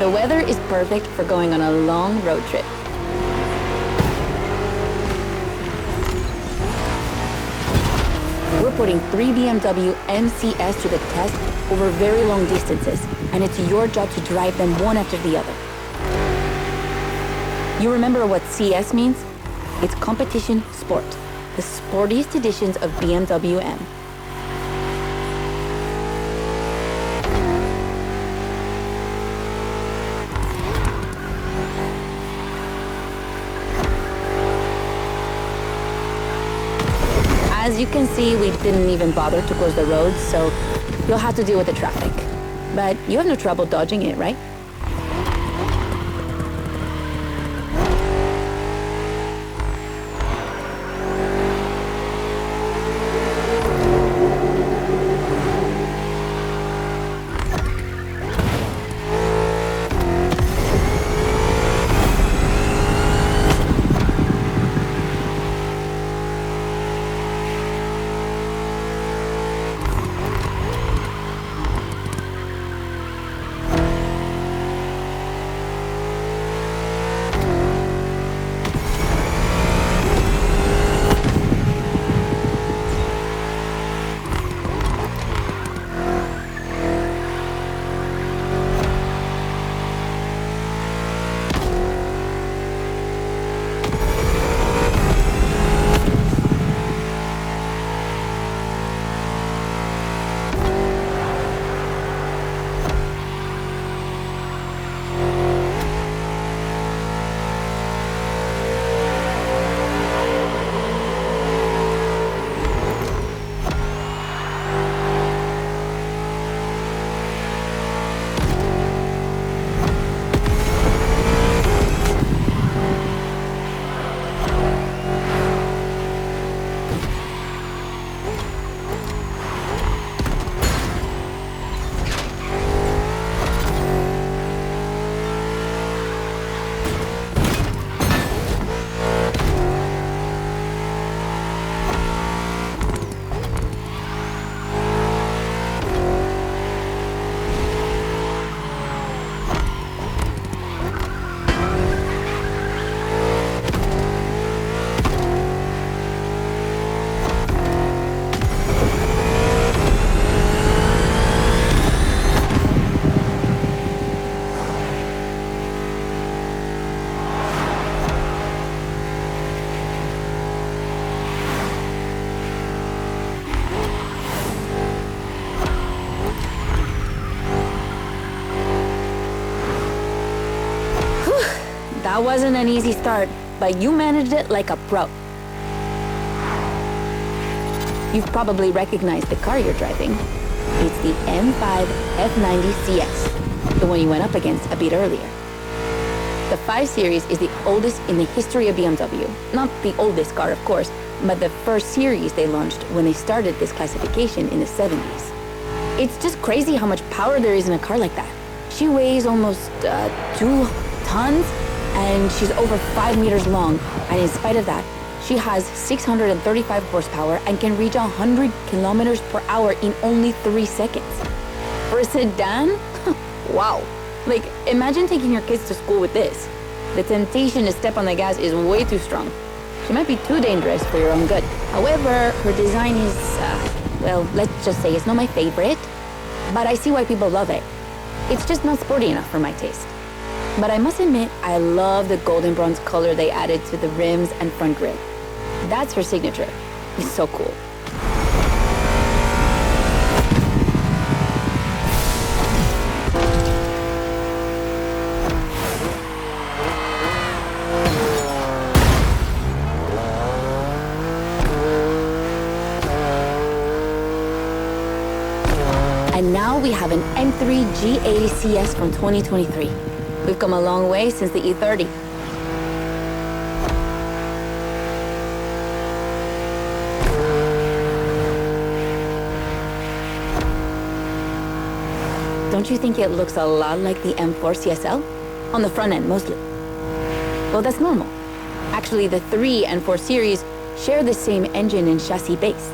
The weather is perfect for going on a long road trip. We're putting 3 BMW MCs to the test over very long distances, and it's your job to drive them one after the other. You remember what CS means? It's competition sport, the sportiest editions of BMW M. As you can see, we didn't even bother to close the roads, so you'll have to deal with the traffic. But you have no trouble dodging it, right? That wasn't an easy start, but you managed it like a pro. You've probably recognized the car you're driving. It's the M5 F90 CS, the one you went up against a bit earlier. The 5 Series is the oldest in the history of BMW. Not the oldest car, of course, but the first series they launched when they started this classification in the 70s. It's just crazy how much power there is in a car like that. She weighs almost 2 tons, and she's over 5 meters long, and in spite of that, she has 635 horsepower and can reach 100 kilometers per hour in only 3 seconds. For a sedan? Wow. Like, imagine taking your kids to school with this. The temptation to step on the gas is way too strong. She might be too dangerous for your own good. However, her design is, well, let's just say it's not my favorite, but I see why people love it. It's just not sporty enough for my taste. But I must admit, I love the golden bronze color they added to the rims and front grille. That's her signature. It's so cool. And now we have an M3 G80 CS from 2023. We've come a long way since the E30. Don't you think it looks a lot like the M4 CSL? On the front end, mostly. Well, that's normal. Actually, the 3 and 4 series share the same engine and chassis base.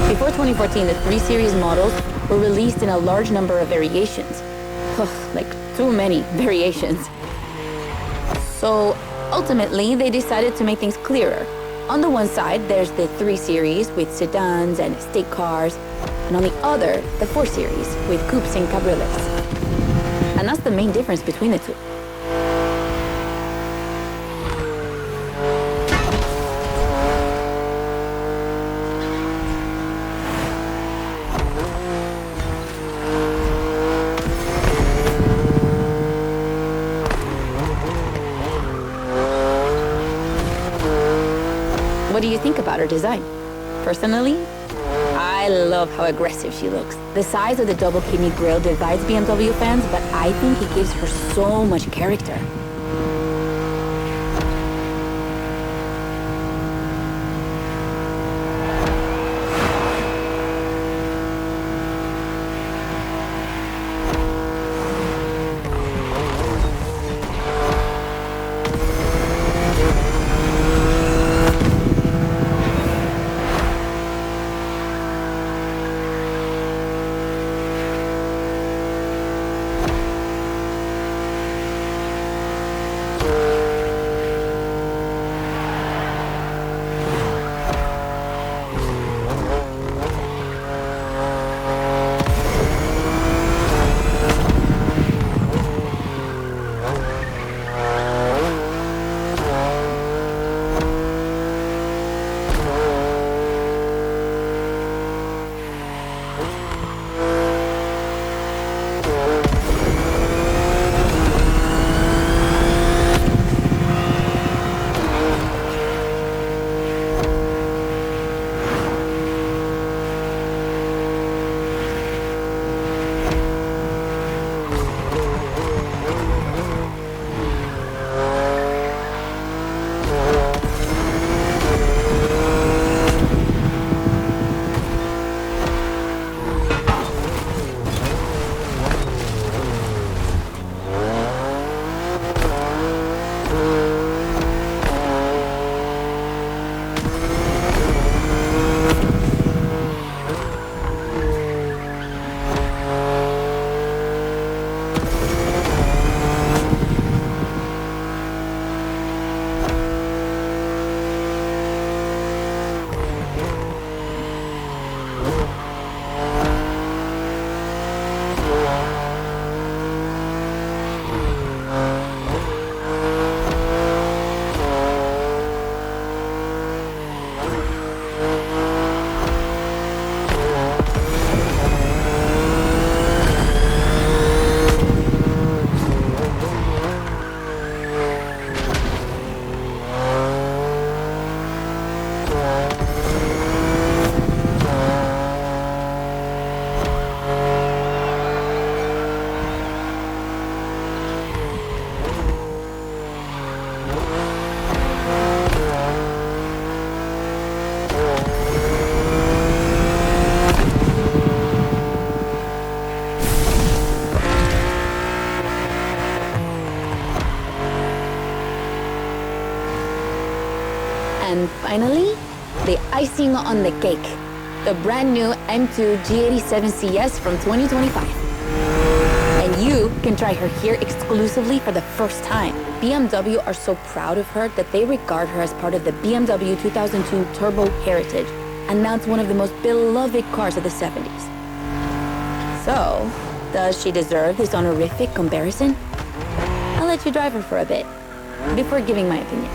Before 2014, the 3 series models were released in a large number of variations. like too many variations. So ultimately, they decided to make things clearer. On the one side, there's the 3 Series with sedans and estate cars, and on the other, the 4 Series with coupes and cabriolets. And that's the main difference between the two. What do you think about her design? Personally, I love how aggressive she looks. The size of the double kidney grille divides BMW fans, but I think it gives her so much character. And finally, the icing on the cake, the brand new M2 G87 CS from 2025. And you can try her here exclusively for the first time. BMW are so proud of her that they regard her as part of the BMW 2002 Turbo Heritage, and now it's one of the most beloved cars of the 70s. So, does she deserve this honorific comparison? I'll let you drive her for a bit, before giving my opinion.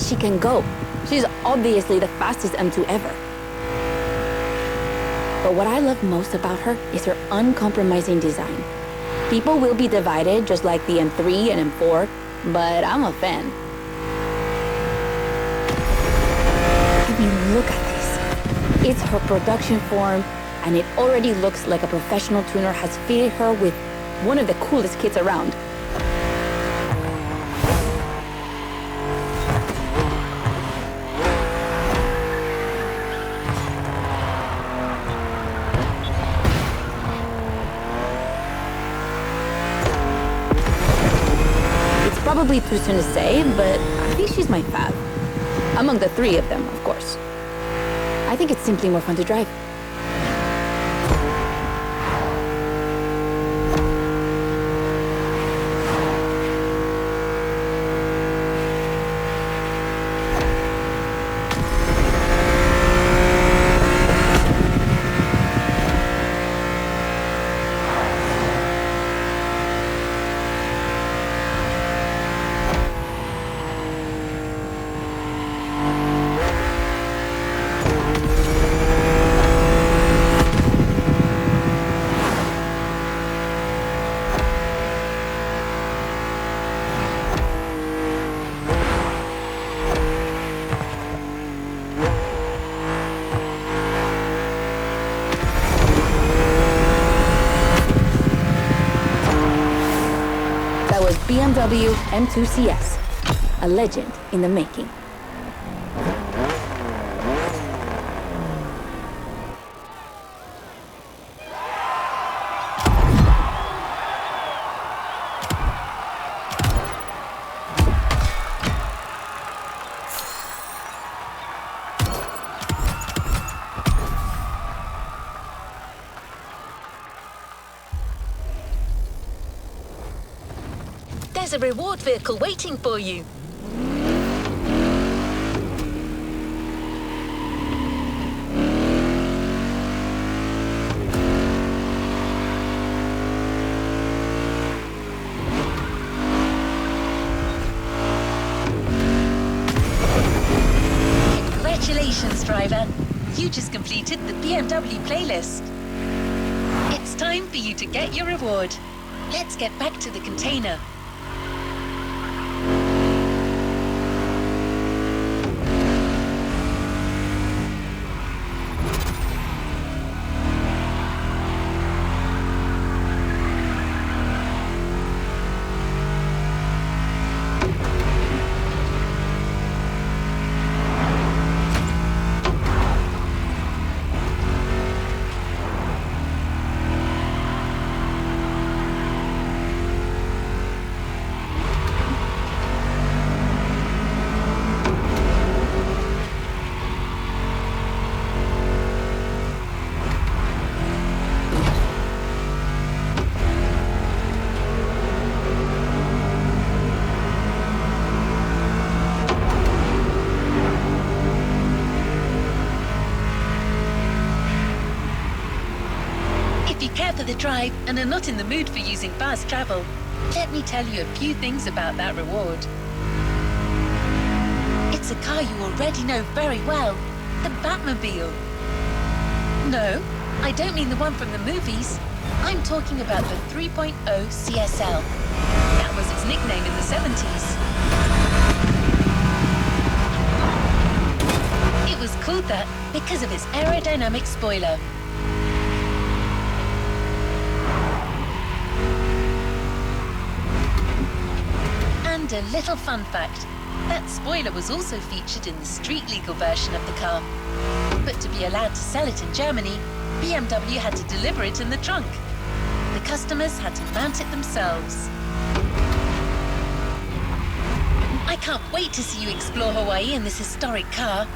fast she can go. She's obviously the fastest M2 ever. But what I love most about her is her uncompromising design. People will be divided just like the M3 and M4, but I'm a fan. I mean, look at this. It's her production form, and it already looks like a professional tuner has fitted her with one of the coolest kits around. Probably too soon to say, but I think she's my fave. Among the three of them, of course. I think it's simply more fun to drive. BMW M2 CS, a legend in the making. There's a reward vehicle waiting for you. Congratulations, driver. You just completed the BMW playlist. It's time for you to get your reward. Let's get back to the container. For the drive and are not in the mood for using fast travel, let me tell you a few things about that reward. It's a car you already know very well, the Batmobile. No, I don't mean the one from the movies. I'm talking about the 3.0 CSL. That was its nickname in the 70s. It was called that because of its aerodynamic spoiler. And a little fun fact, that spoiler was also featured in the street-legal version of the car. But to be allowed to sell it in Germany, BMW had to deliver it in the trunk. The customers had to mount it themselves. I can't wait to see you explore Hawaii in this historic car.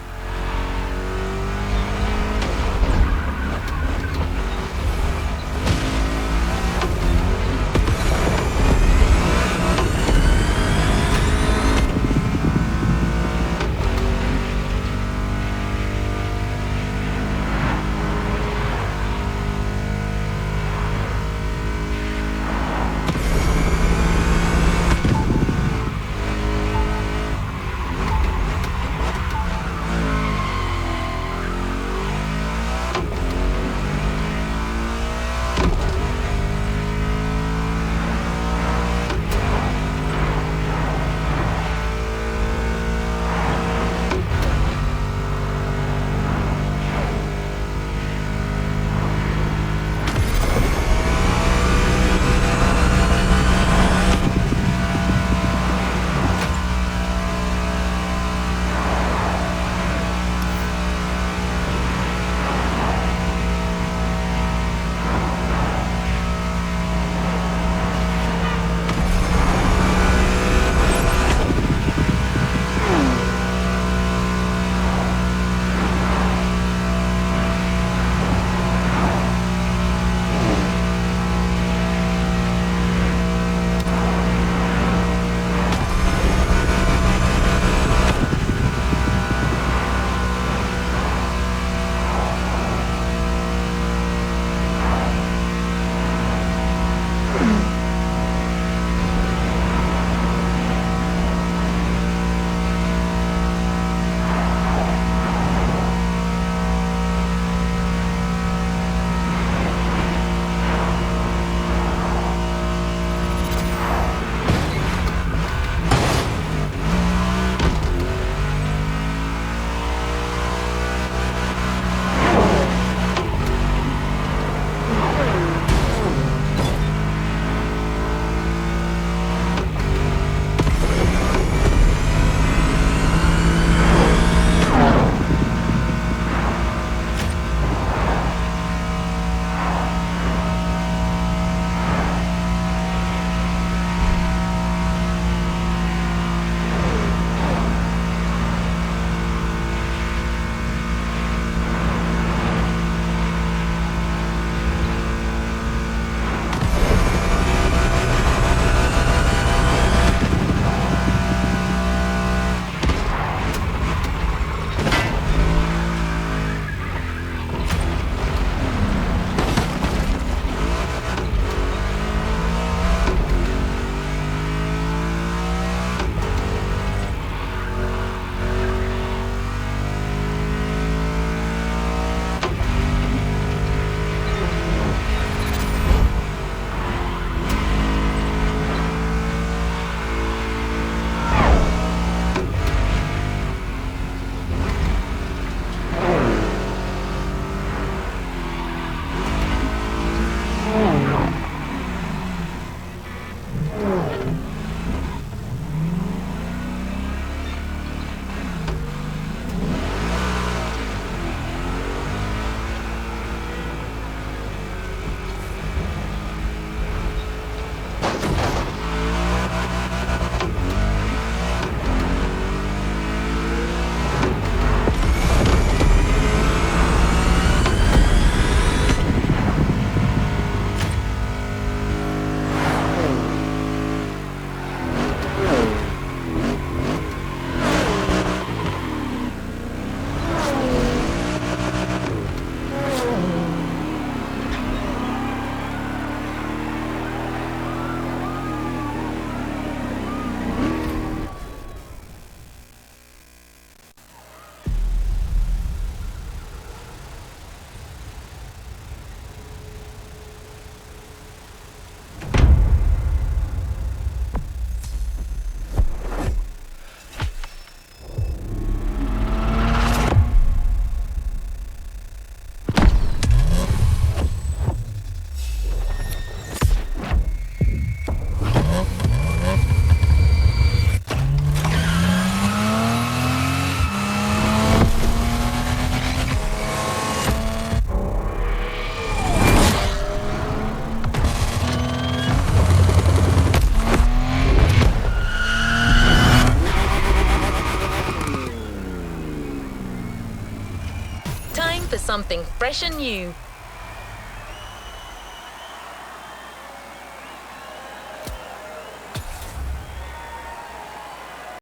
something fresh and new.